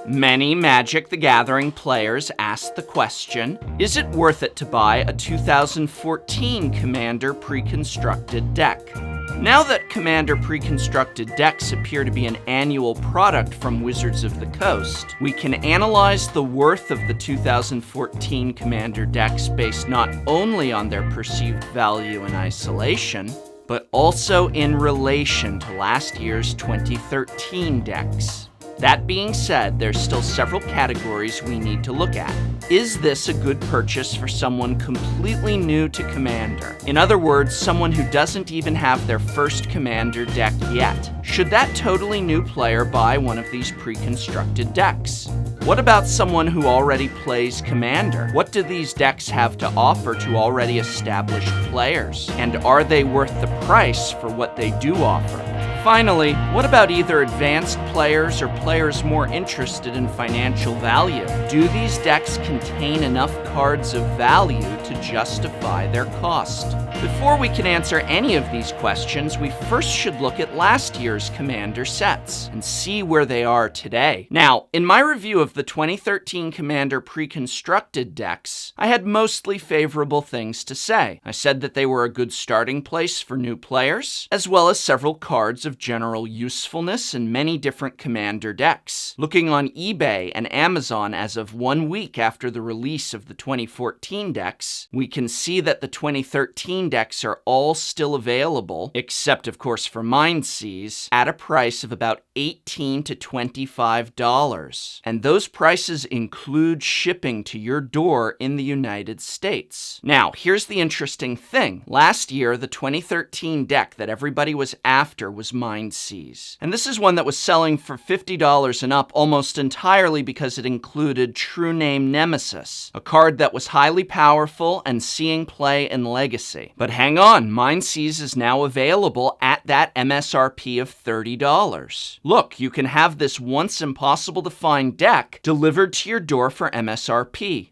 Many Magic the Gathering players ask the question, is it worth it to buy a 2014 Commander pre-constructed deck? Now that Commander pre-constructed decks appear to be an annual product from Wizards of the Coast, we can analyze the worth of the 2014 Commander decks based not only on their perceived value in isolation, but also in relation to last year's 2013 decks. That being said, there's still several categories we need to look at. Is this a good purchase for someone completely new to Commander? In other words, someone who doesn't even have their first Commander deck yet. Should that totally new player buy one of these pre-constructed decks? What about someone who already plays Commander? What do these decks have to offer to already established players? And are they worth the price for what they do offer? Finally, what about either advanced players or players more interested in financial value? Do these decks contain enough cards of value to justify their cost? Before we can answer any of these questions, we first should look at last year's Commander sets and see where they are today. Now, in my review of the 2013 Commander pre-constructed decks, I had mostly favorable things to say. I said that they were a good starting place for new players, as well as several cards of general usefulness in many different Commander decks. Looking on eBay and Amazon as of 1 week after the release of the 2014 decks, we can see that the 2013 decks are all still available, except of course for Mindseas, at a price of about $18 to $25. And those prices include shipping to your door in the United States. Now, here's the interesting thing. Last year, the 2013 deck that everybody was after was Mindseas. And this is one that was selling for $50 and up almost entirely because it included True Name Nemesis, a card that was highly powerful and seeing play in Legacy. But hang on, Mindseas is now available at that MSRP of $30. Look, you can have this once impossible to find deck delivered to your door for MSRP.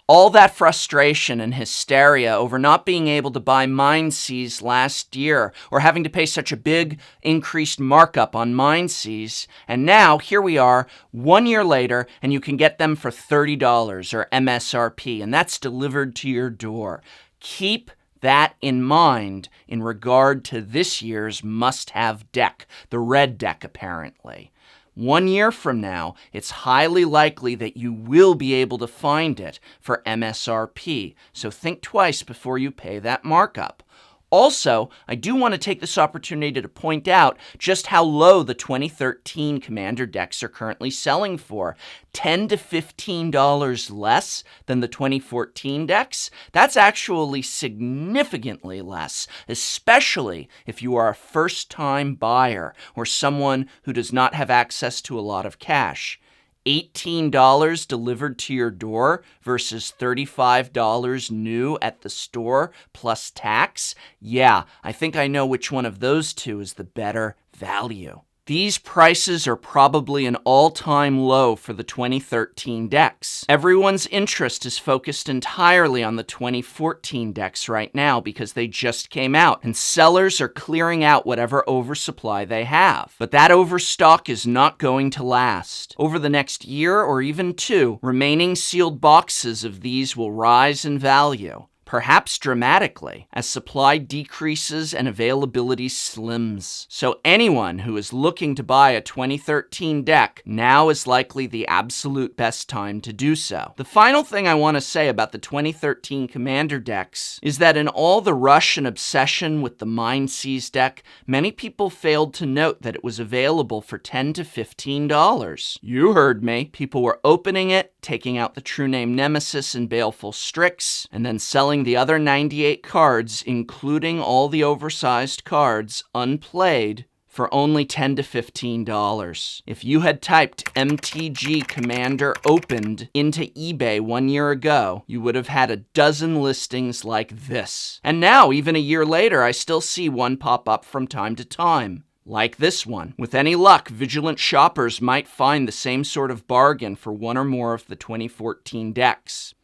All that frustration and hysteria over not being able to buy Mindseas last year or having to pay such a big increased markup on Mindseas, and now here we are 1 year later and you can get them for $30 or MSRP, and that's delivered to your door. Keep that in mind in regard to this year's must-have deck, the red deck apparently. 1 year from now, it's highly likely that you will be able to find it for MSRP, so think twice before you pay that markup. Also, I do want to take this opportunity to point out just how low the 2013 Commander decks are currently selling for. $10 to $15 less than the 2014 decks? That's actually significantly less, especially if you are a first-time buyer or someone who does not have access to a lot of cash. $18 delivered to your door versus $35 new at the store plus tax? Yeah, I think I know which one of those two is the better value. These prices are probably an all-time low for the 2013 decks. Everyone's interest is focused entirely on the 2014 decks right now because they just came out, and sellers are clearing out whatever oversupply they have. But that overstock is not going to last. Over the next year or even two, remaining sealed boxes of these will rise in value. Perhaps dramatically, as supply decreases and availability slims. So anyone who is looking to buy a 2013 deck, now is likely the absolute best time to do so. The final thing I want to say about the 2013 Commander decks is that in all the rush and obsession with the Mindseas deck, many people failed to note that it was available for $10 to $15. You heard me. People were opening it, taking out the True Name Nemesis and Baleful Strix, and then selling the other 98 cards, including all the oversized cards, unplayed, for only $10 to $15. If you had typed MTG Commander Opened into eBay 1 year ago, you would have had a dozen listings like this. And now, even a year later, I still see one pop up from time to time. Like this one. With any luck, vigilant shoppers might find the same sort of bargain for one or more of the 2014 decks.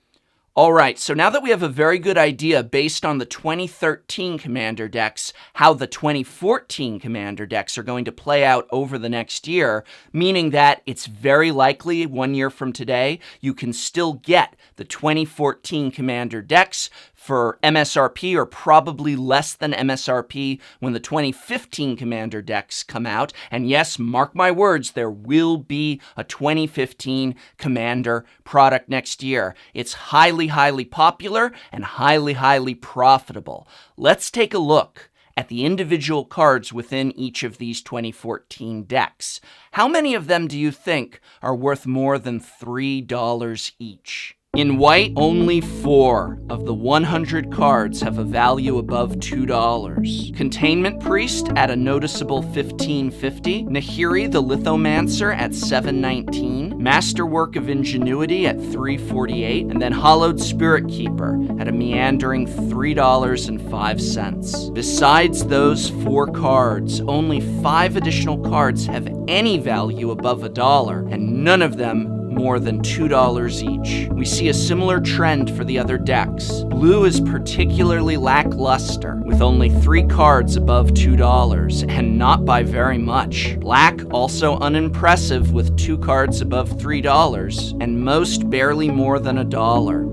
Alright, so now that we have a very good idea based on the 2013 Commander decks, how the 2014 Commander decks are going to play out over the next year, meaning that it's very likely 1 year from today, you can still get the 2014 Commander decks for MSRP or probably less than MSRP when the 2015 Commander decks come out. And yes, mark my words, there will be a 2015 Commander product next year. It's highly popular and highly profitable. Let's take a look at the individual cards within each of these 2014 decks. How many of them do you think are worth more than $3 each? In white, only 4 of the 100 cards have a value above $2. Containment Priest at a noticeable $15.50, Nahiri the Lithomancer at $7.19, Masterwork of Ingenuity at $3.48, and then Hollowed Spirit Keeper at a meandering $3.05. Besides those 4 cards, only 5 additional cards have any value above $1, and none of them more than $2 each. We see a similar trend for the other decks. Blue is particularly lackluster, with only 3 cards above $2, and not by very much. Black also unimpressive with 2 cards above $3, and most barely more than $1.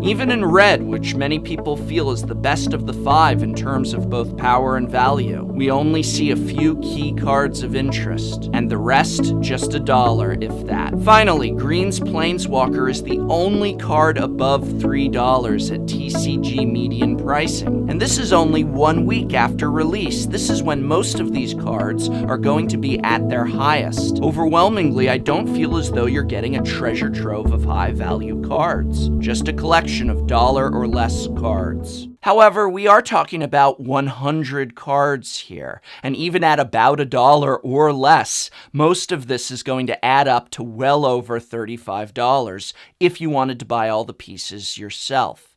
Even in red, which many people feel is the best of the 5 in terms of both power and value, we only see a few key cards of interest, and the rest just $1, if that. Finally, green's Planeswalker is the only card above $3 at TCG median pricing, and this is only 1 week after release. This is when most of these cards are going to be at their highest. Overwhelmingly, I don't feel as though you're getting a treasure trove of high-value cards, just a collection of $1 or less cards. However, we are talking about 100 cards here, and even at about $1 or less, most of this is going to add up to well over $35 if you wanted to buy all the pieces yourself.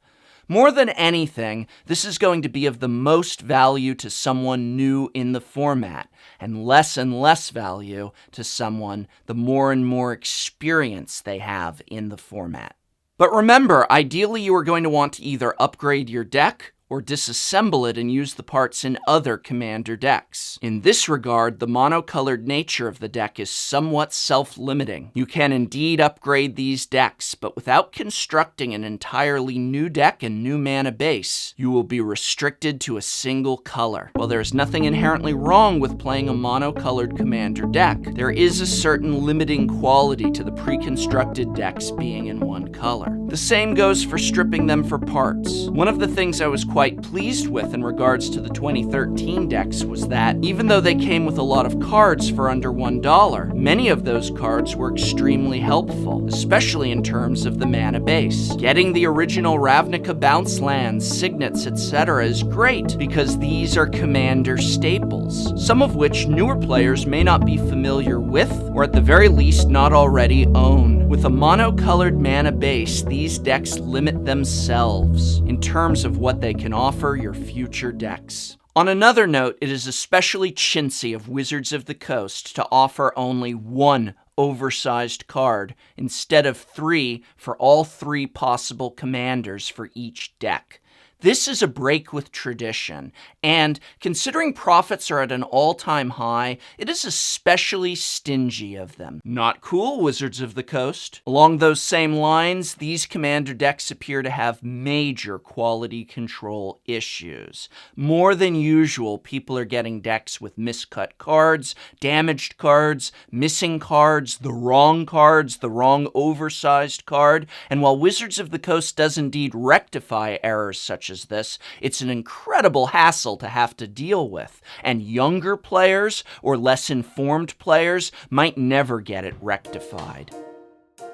More than anything, this is going to be of the most value to someone new in the format, and less value to someone the more and more experience they have in the format. But remember, ideally you are going to want to either upgrade your deck or disassemble it and use the parts in other Commander decks. In this regard, the monocolored nature of the deck is somewhat self-limiting. You can indeed upgrade these decks, but without constructing an entirely new deck and new mana base, you will be restricted to a single color. While there is nothing inherently wrong with playing a monocolored Commander deck, there is a certain limiting quality to the pre-constructed decks being in one color. The same goes for stripping them for parts. One of the things I was quite pleased with in regards to the 2013 decks was that, even though they came with a lot of cards for under $1, many of those cards were extremely helpful, especially in terms of the mana base. Getting the original Ravnica bounce lands, signets, etc. is great, because these are Commander staples, some of which newer players may not be familiar with, or at the very least not already own. With a monocolored mana base, these decks limit themselves in terms of what they can offer your future decks. On another note, it is especially chintzy of Wizards of the Coast to offer only 1 oversized card instead of 3 for all 3 possible commanders for each deck. This is a break with tradition, and considering profits are at an all-time high, it is especially stingy of them. Not cool, Wizards of the Coast. Along those same lines, these Commander decks appear to have major quality control issues. More than usual, people are getting decks with miscut cards, damaged cards, missing cards, the wrong oversized card, and while Wizards of the Coast does indeed rectify errors such as this, it's an incredible hassle to have to deal with, and younger players or less informed players might never get it rectified.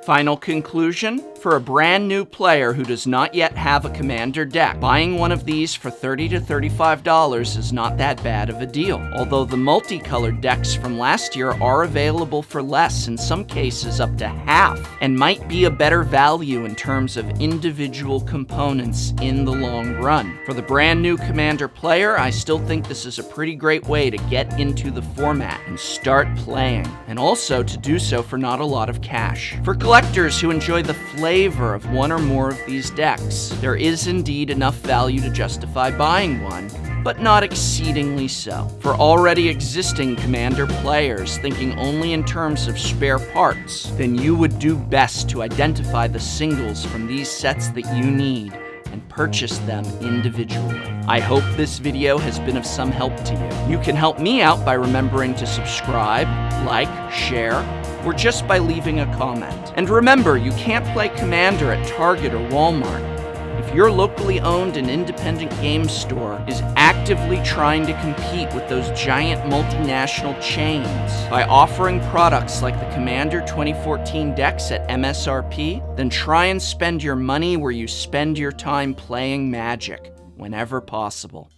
Final conclusion, for a brand new player who does not yet have a Commander deck, buying one of these for $30 to $35 is not that bad of a deal. Although the multicolored decks from last year are available for less, in some cases up to half, and might be a better value in terms of individual components in the long run. For the brand new Commander player, I still think this is a pretty great way to get into the format and start playing, and also to do so for not a lot of cash. For collectors who enjoy the flavor of one or more of these decks, there is indeed enough value to justify buying one, but not exceedingly so. For already existing Commander players thinking only in terms of spare parts, then you would do best to identify the singles from these sets that you need and purchase them individually. I hope this video has been of some help to you. You can help me out by remembering to subscribe, like, share, or just by leaving a comment. And remember, you can't play Commander at Target or Walmart. If your locally owned and independent game store is actively trying to compete with those giant multinational chains by offering products like the Commander 2014 decks at MSRP, then try and spend your money where you spend your time playing Magic, whenever possible.